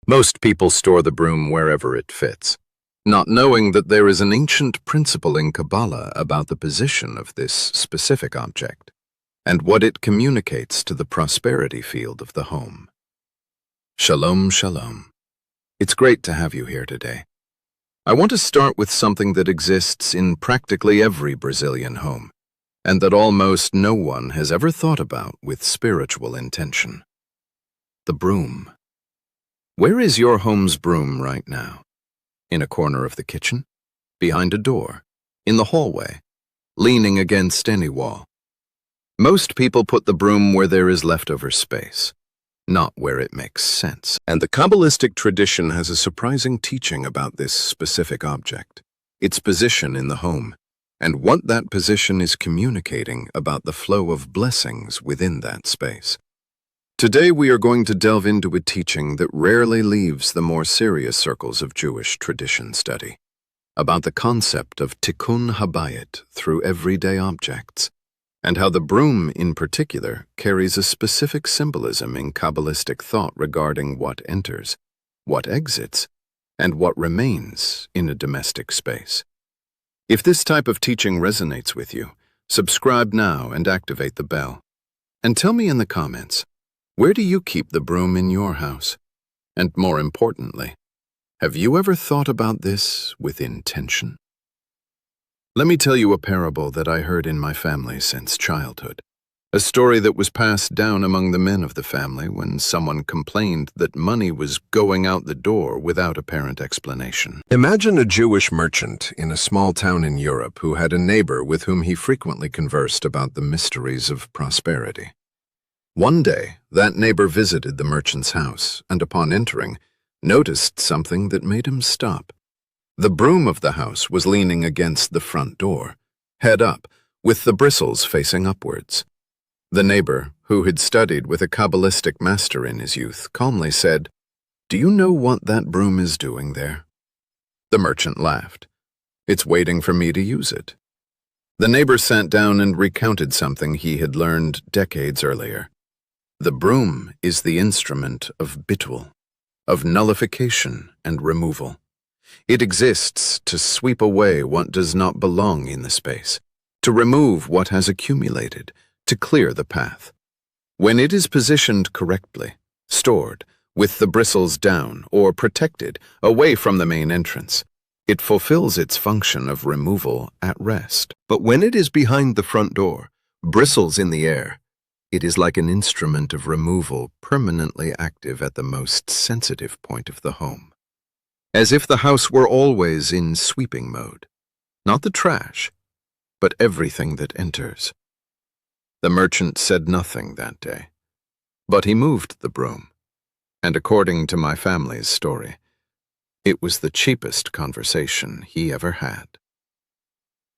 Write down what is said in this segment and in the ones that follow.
Most people store the broom wherever it fits, not knowing that there is an ancient principle in Kabbalah about the position of this specific object and what it communicates to the prosperity field of the home. Shalom, shalom. It's great to have you here today. I want to start with something that exists in practically every Brazilian home, and that almost no one has ever thought about with spiritual intention. The broom. Where is your home's broom right now? In a corner of the kitchen? Behind a door? In the hallway? Leaning against any wall? Most people put the broom where there is leftover space, not where it makes sense. And the Kabbalistic tradition has a surprising teaching about this specific object, its position in the home, and what that position is communicating about the flow of blessings within that space. Today we are going to delve into a teaching that rarely leaves the more serious circles of Jewish tradition study, about the concept of tikkun habayit through everyday objects, and how the broom in particular carries a specific symbolism in Kabbalistic thought regarding what enters, what exits, and what remains in a domestic space. If this type of teaching resonates with you, subscribe now and activate the bell. And tell me in the comments, where do you keep the broom in your house? And more importantly, have you ever thought about this with intention? Let me tell you a parable that I heard in my family since childhood. A story that was passed down among the men of the family when someone complained that money was going out the door without apparent explanation. Imagine a Jewish merchant in a small town in Europe who had a neighbor with whom he frequently conversed about the mysteries of prosperity. One day, that neighbor visited the merchant's house and upon entering, noticed something that made him stop. The broom of the house was leaning against the front door, head up, with the bristles facing upwards. The neighbor, who had studied with a Kabbalistic master in his youth, calmly said, "Do you know what that broom is doing there?" The merchant laughed. "It's waiting for me to use it." The neighbor sat down and recounted something he had learned decades earlier. The broom is the instrument of bitul, of nullification and removal. It exists to sweep away what does not belong in the space, to remove what has accumulated, to clear the path. When it is positioned correctly, stored, with the bristles down or protected away from the main entrance, it fulfills its function of removal at rest. But when it is behind the front door, bristles in the air, it is like an instrument of removal permanently active at the most sensitive point of the home. As if the house were always in sweeping mode, not the trash, but everything that enters. The merchant said nothing that day, but he moved the broom, and according to my family's story, it was the cheapest conversation he ever had.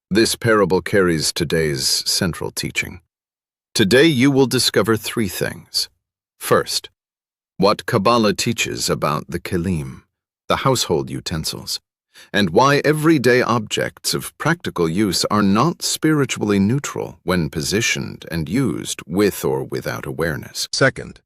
This parable carries today's central teaching. Today you will discover three things. First, what Kabbalah teaches about the kelim, the household utensils, and why everyday objects of practical use are not spiritually neutral when positioned and used with or without awareness. Second,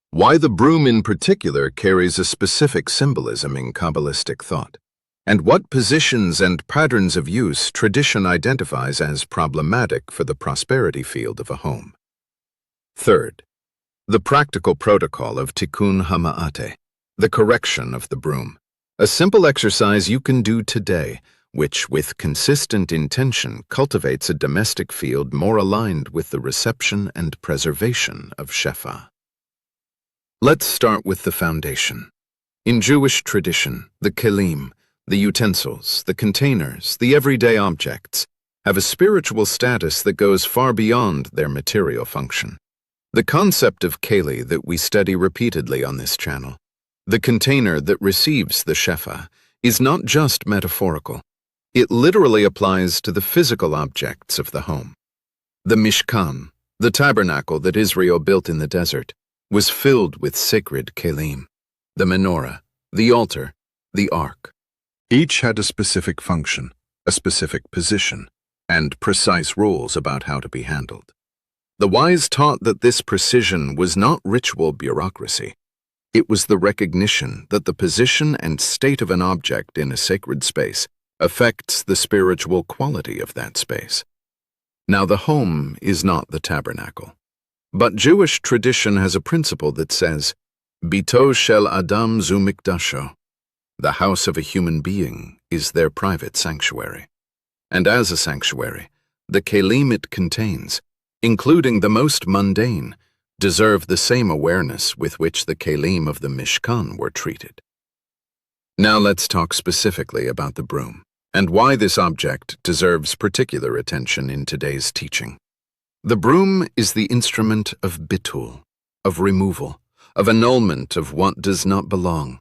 why the broom in particular carries a specific symbolism in Kabbalistic thought, and what positions and patterns of use tradition identifies as problematic for the prosperity field of a home. Third, the practical protocol of tikkun hama'ate, the correction of the broom, a simple exercise you can do today, which with consistent intention cultivates a domestic field more aligned with the reception and preservation of Shefa. Let's start with the foundation. In Jewish tradition, the kelim, the utensils, the containers, the everyday objects, have a spiritual status that goes far beyond their material function. The concept of keli that we study repeatedly on this channel, the container that receives the Shefa, is not just metaphorical. It literally applies to the physical objects of the home. The Mishkan, the tabernacle that Israel built in the desert, was filled with sacred kelim, the menorah, the altar, the ark. Each had a specific function, a specific position, and precise rules about how to be handled. The wise taught that this precision was not ritual bureaucracy, It was the recognition that the position and state of an object in a sacred space affects the spiritual quality of that space. Now, the home is not the tabernacle, but Jewish tradition has a principle that says, Bito shel Adam zu mikdasho. The house of a human being is their private sanctuary. And as a sanctuary, the kelim it contains, including the most mundane, deserve the same awareness with which the kelim of the Mishkan were treated. Now let's talk specifically about the broom, and why this object deserves particular attention in today's teaching. The broom is the instrument of bitul, of removal, of annulment of what does not belong.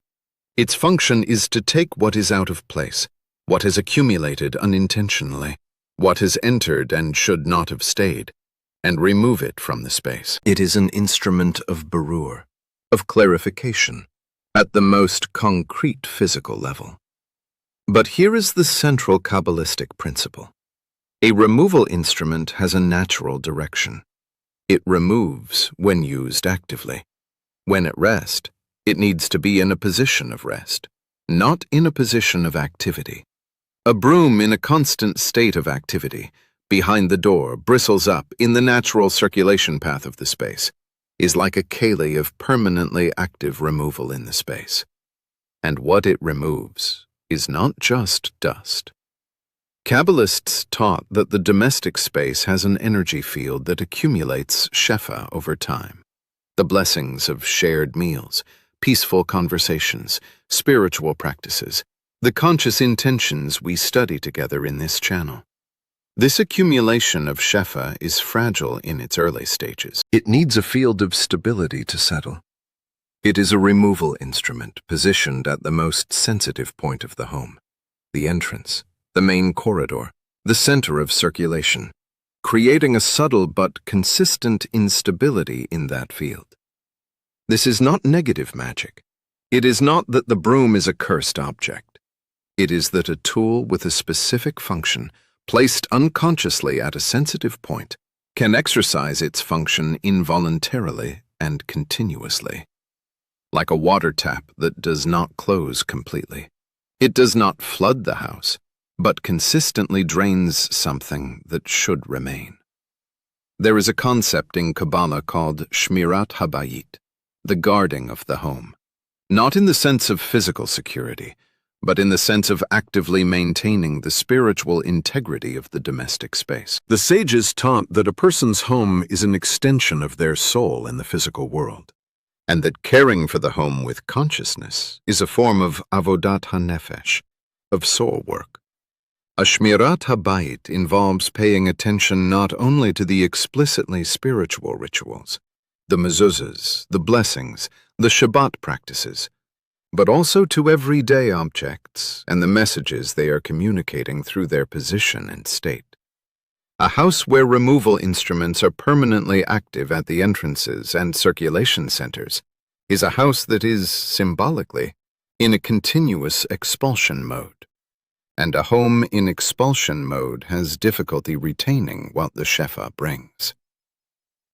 Its function is to take what is out of place, what has accumulated unintentionally, what has entered and should not have stayed, and remove it from the space. It is an instrument of berur, of clarification, at the most concrete physical level. But here is the central Kabbalistic principle. A removal instrument has a natural direction. It removes when used actively. When at rest, it needs to be in a position of rest, not in a position of activity. A broom in a constant state of activity, behind the door, bristles up in the natural circulation path of the space, is like a keli of permanently active removal in the space. And what it removes is not just dust. Kabbalists taught that the domestic space has an energy field that accumulates shefa over time. The blessings of shared meals, peaceful conversations, spiritual practices, the conscious intentions we study together in this channel. This accumulation of shefa is fragile in its early stages. It needs a field of stability to settle. It is a removal instrument positioned at the most sensitive point of the home, the entrance, the main corridor, the center of circulation, creating a subtle but consistent instability in that field. This is not negative magic. It is not that the broom is a cursed object. It is that a tool with a specific function, placed unconsciously at a sensitive point, can exercise its function involuntarily and continuously. Like a water tap that does not close completely. It does not flood the house, but consistently drains something that should remain. There is a concept in Kabbalah called shmirat habayit, the guarding of the home, not in the sense of physical security, but in the sense of actively maintaining the spiritual integrity of the domestic space. The sages taught that a person's home is an extension of their soul in the physical world, and that caring for the home with consciousness is a form of avodat hanefesh, of soul work. A shmirat habayit involves paying attention not only to the explicitly spiritual rituals, the mezuzahs, the blessings, the Shabbat practices, but also to everyday objects and the messages they are communicating through their position and state. A house where removal instruments are permanently active at the entrances and circulation centers is a house that is, symbolically, in a continuous expulsion mode. And a home in expulsion mode has difficulty retaining what the shefa brings.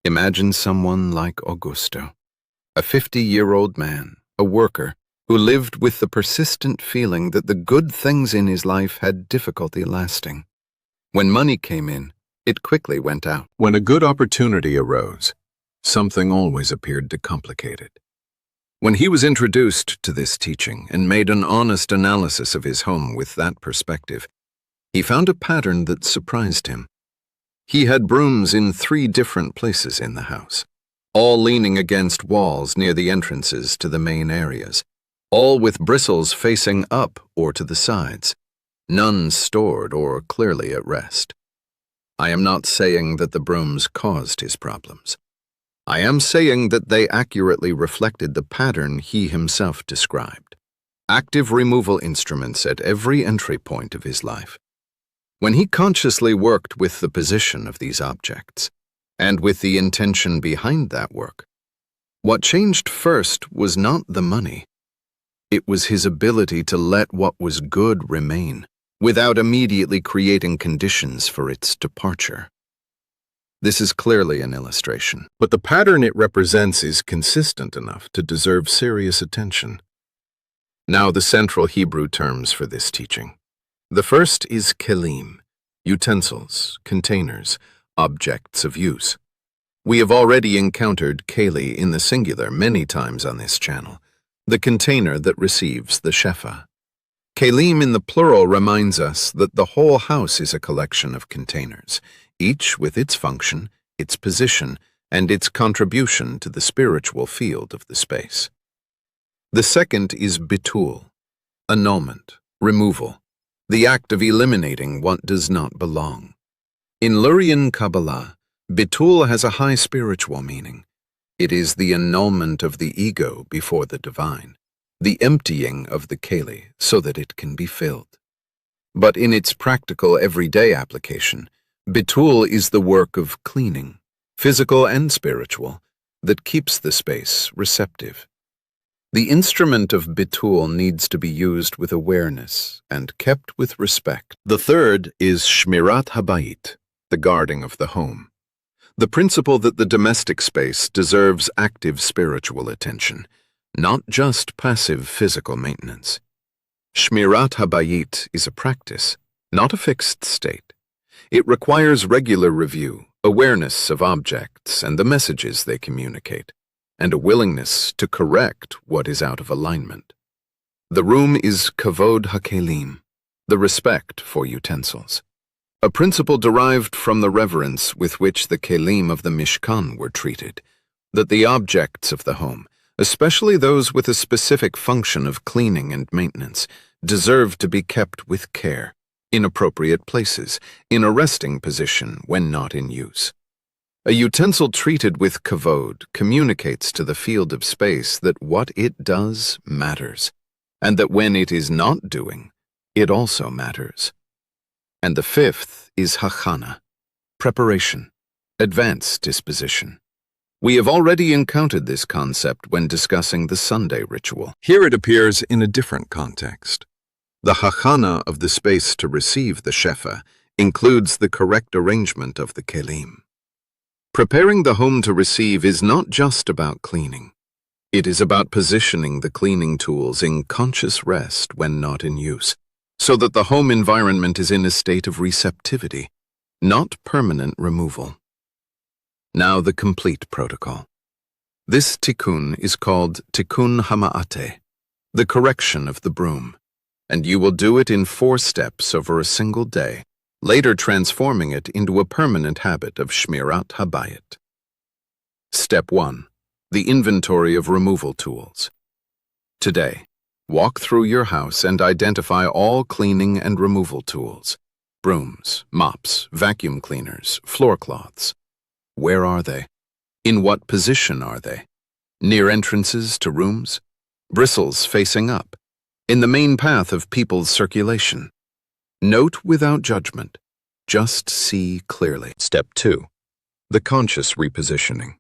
Imagine someone like Augusto, a 50-year-old man, a worker, who lived with the persistent feeling that the good things in his life had difficulty lasting. When money came in, it quickly went out. When a good opportunity arose, something always appeared to complicate it. When he was introduced to this teaching and made an honest analysis of his home with that perspective, he found a pattern that surprised him. He had brooms in 3 different places in the house, all leaning against walls near the entrances to the main areas, all with bristles facing up or to the sides, none stored or clearly at rest. I am not saying that the brooms caused his problems. I am saying that they accurately reflected the pattern he himself described. Active removal instruments at every entry point of his life. When he consciously worked with the position of these objects, and with the intention behind that work, what changed first was not the money. It was his ability to let what was good remain, without immediately creating conditions for its departure. This is clearly an illustration, but the pattern it represents is consistent enough to deserve serious attention. Now the central Hebrew terms for this teaching. The first is kelim, utensils, containers, objects of use. We have already encountered keli in the singular many times on this channel, the container that receives the shefa. Kelim in the plural reminds us that the whole house is a collection of containers, each with its function, its position, and its contribution to the spiritual field of the space. The second is bitul, annulment, removal, the act of eliminating what does not belong. In Lurian Kabbalah, bitul has a high spiritual meaning. It is the annulment of the ego before the divine, the emptying of the keli so that it can be filled. But in its practical everyday application, bitul is the work of cleaning, physical and spiritual, that keeps the space receptive. The instrument of bitul needs to be used with awareness and kept with respect. The third is shmirat habayit, the guarding of the home. The principle that the domestic space deserves active spiritual attention, not just passive physical maintenance. Shmirat habayit is a practice, not a fixed state. It requires regular review, awareness of objects and the messages they communicate, and a willingness to correct what is out of alignment. The room is kavod hakelim, the respect for utensils, a principle derived from the reverence with which the kelim of the Mishkan were treated, that the objects of the home, especially those with a specific function of cleaning and maintenance, deserve to be kept with care, in appropriate places, in a resting position when not in use. A utensil treated with kavod communicates to the field of space that what it does matters, and that when it is not doing, it also matters. And the fifth is hachana, preparation, advanced disposition. We have already encountered this concept when discussing the Sunday ritual. Here it appears in a different context. The hachana of the space to receive the shefa includes the correct arrangement of the kelim. Preparing the home to receive is not just about cleaning. It is about positioning the cleaning tools in conscious rest when not in use, so that the home environment is in a state of receptivity, not permanent removal. Now the complete protocol. This tikkun is called tikkun hama'ate, the correction of the broom, and you will do it in 4 steps over a single day, later transforming it into a permanent habit of shmirat habayit. Step 1. The inventory of removal tools. Today, walk through your house and identify all cleaning and removal tools. Brooms, mops, vacuum cleaners, floor cloths. Where are they? In what position are they? Near entrances to rooms? Bristles facing up? In the main path of people's circulation? Note without judgment. Just see clearly. Step 2. The conscious repositioning.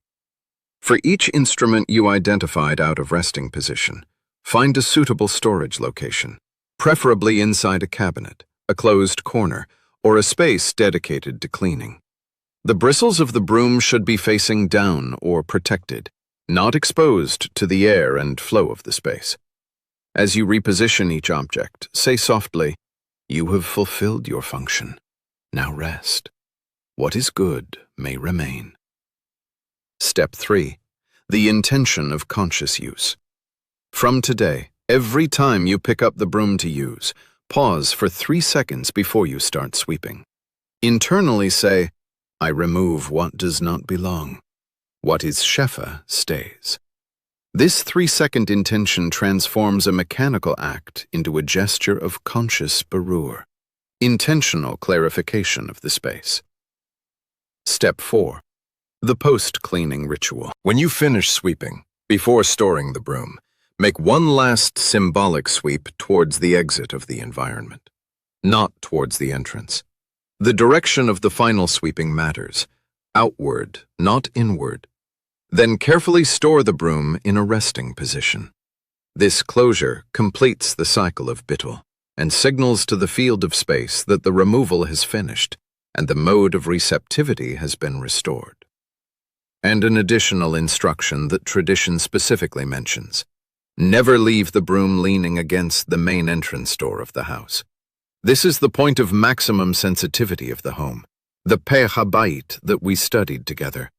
For each instrument you identified out of resting position, find a suitable storage location, preferably inside a cabinet, a closed corner, or a space dedicated to cleaning. The bristles of the broom should be facing down or protected, not exposed to the air and flow of the space. As you reposition each object, say softly, "You have fulfilled your function. Now rest. What is good may remain." Step 3. The intention of conscious use. From today, every time you pick up the broom to use, pause for 3 seconds before you start sweeping. Internally say, "I remove what does not belong. What is shefa stays." This 3-second intention transforms a mechanical act into a gesture of conscious barur, intentional clarification of the space. Step 4. The post-cleaning ritual. When you finish sweeping, before storing the broom, make one last symbolic sweep towards the exit of the environment, not towards the entrance. The direction of the final sweeping matters, outward, not inward. Then carefully store the broom in a resting position. This closure completes the cycle of bittul and signals to the field of space that the removal has finished, and the mode of receptivity has been restored. And an additional instruction that tradition specifically mentions: never leave the broom leaning against the main entrance door of the house. This is the point of maximum sensitivity of the home, the Peh Habayit that we studied together.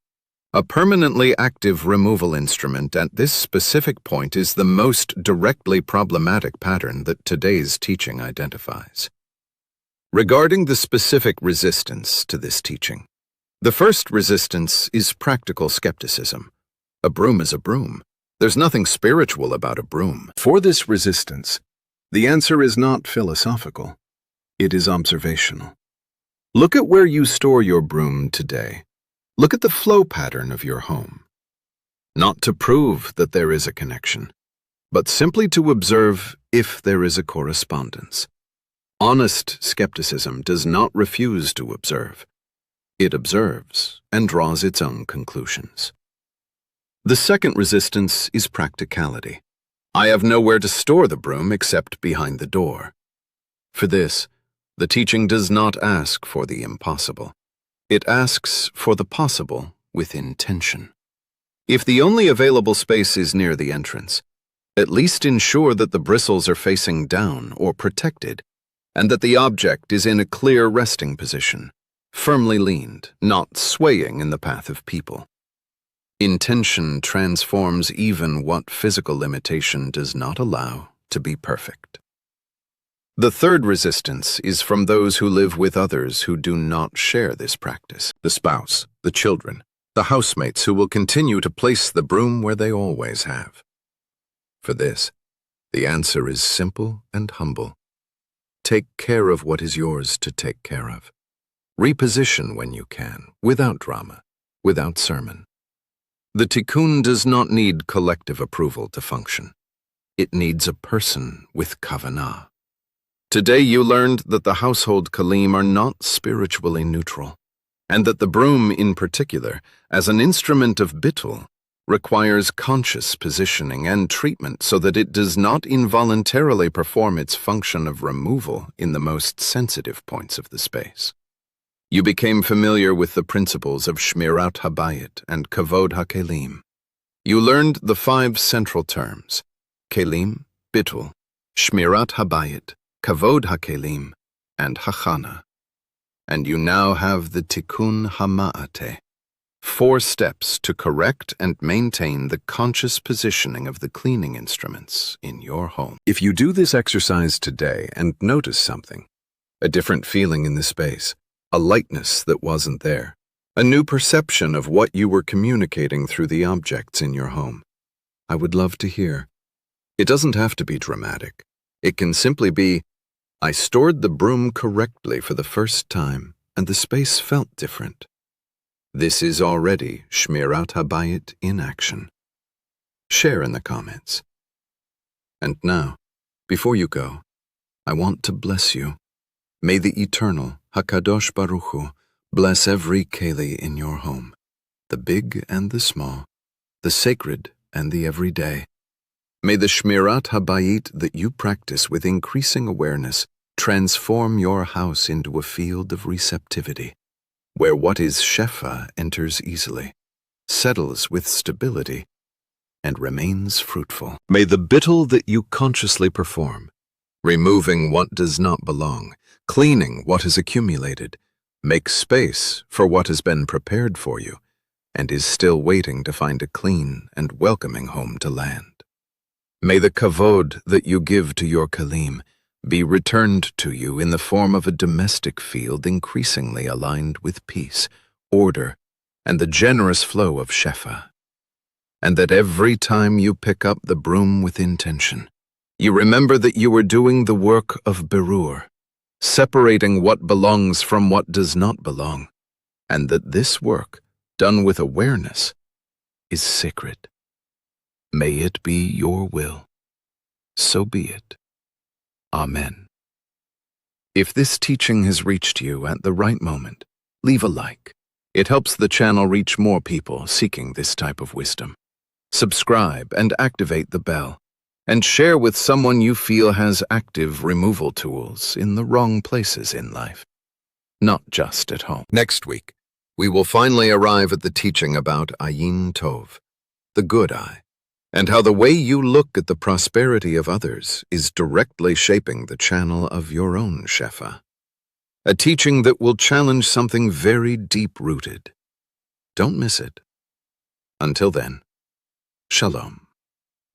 A permanently active removal instrument at this specific point is the most directly problematic pattern that today's teaching identifies. Regarding the specific resistance to this teaching, the first resistance is practical skepticism. A broom is a broom. There's nothing spiritual about a broom. For this resistance, the answer is not philosophical. It is observational. Look at where you store your broom today. Look at the flow pattern of your home. Not to prove that there is a connection, but simply to observe if there is a correspondence. Honest skepticism does not refuse to observe. It observes and draws its own conclusions. The second resistance is practicality. I have nowhere to store the broom except behind the door. For this, the teaching does not ask for the impossible. It asks for the possible with intention. If the only available space is near the entrance, at least ensure that the bristles are facing down or protected, and that the object is in a clear resting position, firmly leaned, not swaying in the path of people. Intention transforms even what physical limitation does not allow to be perfect. The third resistance is from those who live with others who do not share this practice: the spouse, the children, the housemates who will continue to place the broom where they always have. For this, the answer is simple and humble. Take care of what is yours to take care of. Reposition when you can, without drama, without sermon. The tikkun does not need collective approval to function. It needs a person with kavanah. Today you learned that the household kalim are not spiritually neutral, and that the broom in particular, as an instrument of bittul, requires conscious positioning and treatment so that it does not involuntarily perform its function of removal in the most sensitive points of the space. You became familiar with the principles of Shmirat Habayit and Kavod HaKelim. You learned the 5 central terms: Kelim, Bittul, Shmirat Habayit, Kavod HaKelim, and Hachana. And you now have the Tikkun HaMa'ateh, 4 steps to correct and maintain the conscious positioning of the cleaning instruments in your home. If you do this exercise today and notice something, a different feeling in the space, a lightness that wasn't there, a new perception of what you were communicating through the objects in your home, I would love to hear. It doesn't have to be dramatic. It can simply be, I stored the broom correctly for the first time, and the space felt different. This is already Shmirat Habayit in action. Share in the comments. And now, before you go, I want to bless you. May the Eternal, HaKadosh Baruch Hu, bless every keli in your home, the big and the small, the sacred and the everyday. May the Shmirat Habayit that you practice with increasing awareness transform your house into a field of receptivity, where what is shefa enters easily, settles with stability, and remains fruitful. May the bittul that you consciously perform, removing what does not belong, cleaning what has accumulated, make space for what has been prepared for you and is still waiting to find a clean and welcoming home to land. May the kavod that you give to your kalim be returned to you in the form of a domestic field increasingly aligned with peace, order, and the generous flow of shefa. And that every time you pick up the broom with intention, you remember that you are doing the work of berur, separating what belongs from what does not belong, and that this work, done with awareness, is sacred. May it be your will. So be it. Amen. If this teaching has reached you at the right moment, leave a like. It helps the channel reach more people seeking this type of wisdom. Subscribe and activate the bell, and share with someone you feel has active removal tools in the wrong places in life. not just at home. Next week, we will finally arrive at the teaching about Ayin Tov, the good eye, and how the way you look at the prosperity of others is directly shaping the channel of your own Shefa. A teaching that will challenge something very deep-rooted. Don't miss it. Until then, Shalom.